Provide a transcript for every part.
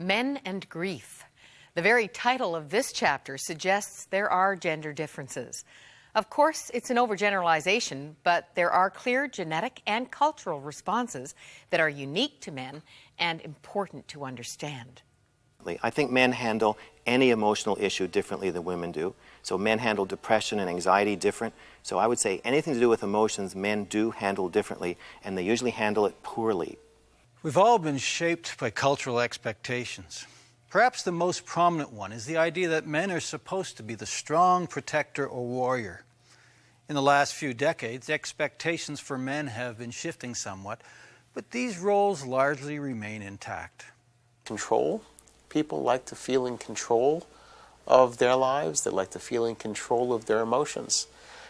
Men and Grief. The very title of this chapter suggests there are gender differences. Of course, it's an overgeneralization, but there are clear genetic and cultural responses that are unique to men and important to understand. I think men handle any emotional issue differently than women do. So men handle depression and anxiety different. So I would say anything to do with emotions, men do handle differently, and they usually handle it poorly. We've all been shaped by cultural expectations. Perhaps the most prominent one is the idea that men are supposed to be the strong protector or warrior. In the last few decades, expectations for men have been shifting somewhat, but these roles largely remain intact. Control. People like to feel in control of their lives. They like to feel in control of their emotions.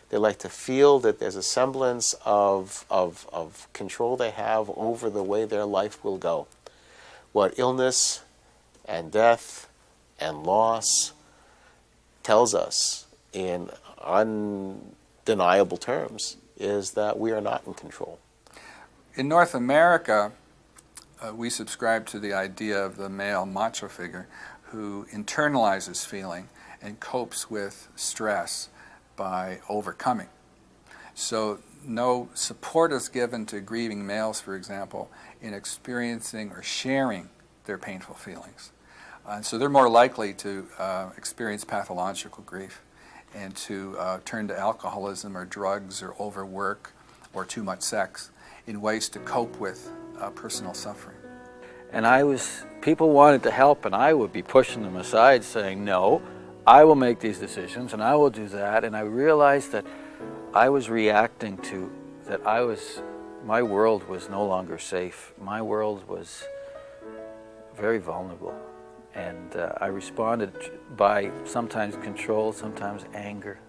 They like to feel that there's a semblance of control they have over the way their life will go. What illness and death and loss tells us in undeniable terms is that we are not in control. In North America, we subscribe to the idea of the male macho figure who internalizes feeling and copes with stress by overcoming. So no support is given to grieving males, for example, in experiencing or sharing their painful feelings. So they're more likely to experience pathological grief and to turn to alcoholism or drugs or overwork or too much sex in ways to cope with personal suffering. And people wanted to help, and I would be pushing them aside saying, no, I will make these decisions and I will do that. And I realized that I was reacting to that my world was no longer safe. My world was very vulnerable. And I responded by sometimes control, sometimes anger.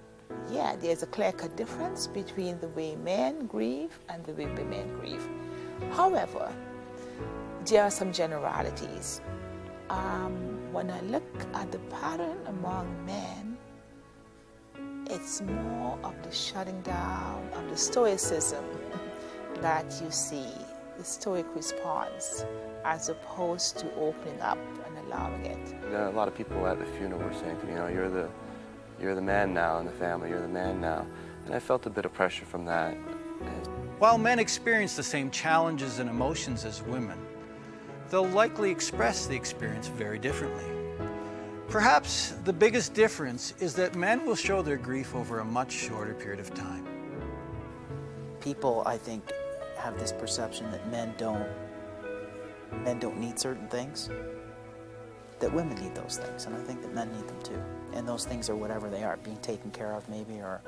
Yeah, there's a clear-cut difference between the way men grieve and the way women grieve. However, there are some generalities. When I look at the pattern among men, it's more of the shutting down, of the stoicism that you see, the stoic response, as opposed to opening up and allowing it. A lot of people at the funeral were saying, you're the man now in the family, you're the man now. And I felt a bit of pressure from that. While men experience the same challenges and emotions as women, they'll likely express the experience very differently. Perhaps the biggest difference is that men will show their grief over a much shorter period of time. People, I think, have this perception that men don't need certain things, that women need those things, and I think that men need them too. And those things are whatever they are, being taken care of maybe, or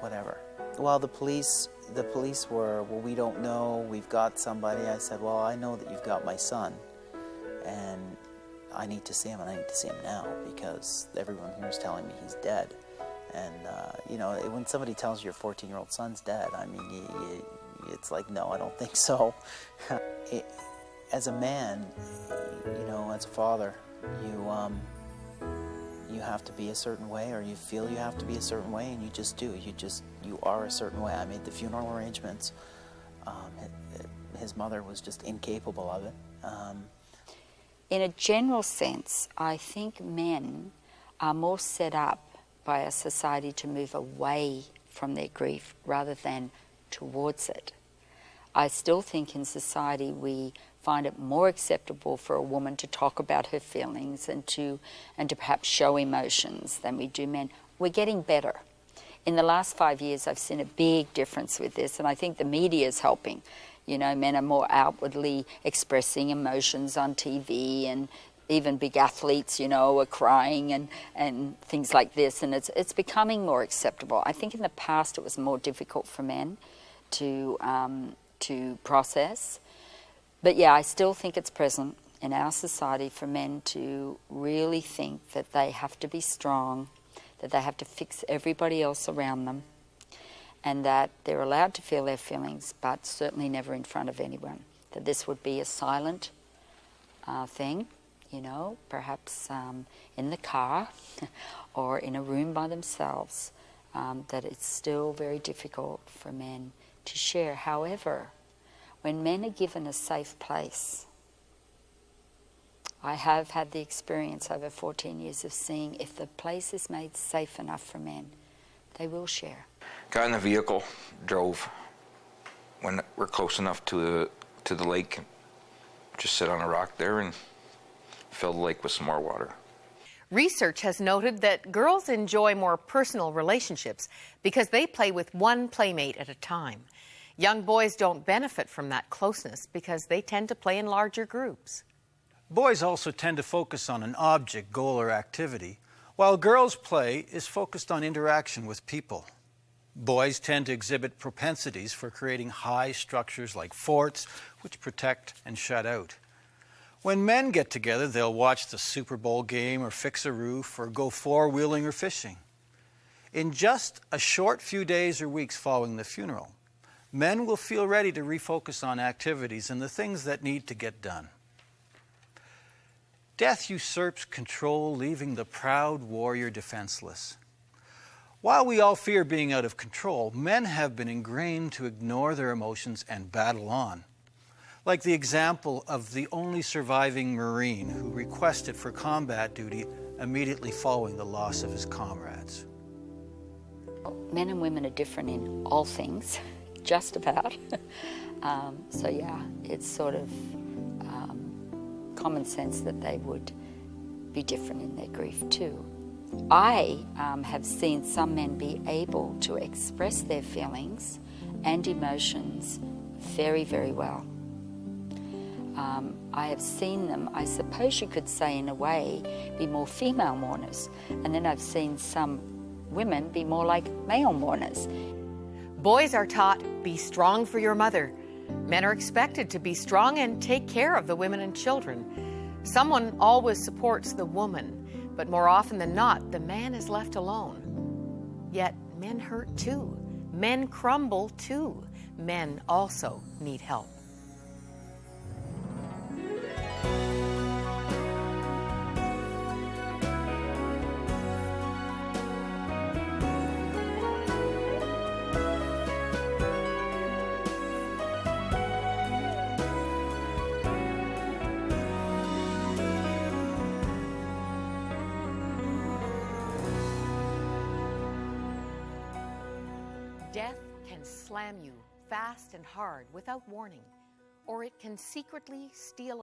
whatever. Well, the police were, well, we don't know, we've got somebody. I said, well, I know that you've got my son, and I need to see him, and I need to see him now, because everyone here is telling me he's dead. And, when somebody tells you your 14-year-old son's dead, I mean, it's like, no, I don't think so. As a man, as a father, you have to be a certain way, or you feel you have to be a certain way, and you just do. You are a certain way. I made the funeral arrangements. His mother was just incapable of it. In a general sense, I think men are more set up by a society to move away from their grief rather than towards it. I still think in society we find it more acceptable for a woman to talk about her feelings and to perhaps show emotions than we do men. We're getting better. In the last 5 years, I've seen a big difference with this, and I think the media is helping. Men are more outwardly expressing emotions on TV, and even big athletes, are crying and things like this, and it's becoming more acceptable. I think in the past it was more difficult for men to process. But yeah, I still think it's present in our society for men to really think that they have to be strong, that they have to fix everybody else around them, and that they're allowed to feel their feelings, but certainly never in front of anyone. That this would be a silent thing, perhaps in the car or in a room by themselves, that it's still very difficult for men to share. However, when men are given a safe place I have had the experience over 14 years of seeing if the place is made safe enough for men, they will share. Got in the vehicle, drove. When we're close enough to the lake, just sit on a rock there and fill the lake with some more water. Research has noted that girls enjoy more personal relationships because they play with one playmate at a time. Young boys don't benefit from that closeness because they tend to play in larger groups. Boys also tend to focus on an object, goal, or activity, while girls' play is focused on interaction with people. Boys tend to exhibit propensities for creating high structures like forts, which protect and shut out. When men get together, they'll watch the Super Bowl game or fix a roof or go four-wheeling or fishing. In just a short few days or weeks following the funeral, men will feel ready to refocus on activities and the things that need to get done. Death usurps control, leaving the proud warrior defenseless. While we all fear being out of control, men have been ingrained to ignore their emotions and battle on. Like the example of the only surviving Marine who requested for combat duty immediately following the loss of his comrades. Men and women are different in all things, just about. So yeah, it's sort of common sense that they would be different in their grief too. I have seen some men be able to express their feelings and emotions very, very well. I have seen them, I suppose you could say in a way, be more female mourners. And then I've seen some women be more like male mourners. Boys are taught, be strong for your mother. Men are expected to be strong and take care of the women and children. Someone always supports the woman, but more often than not, the man is left alone. Yet men hurt too. Men crumble too. Men also need help. Death can slam you fast and hard without warning, or it can secretly steal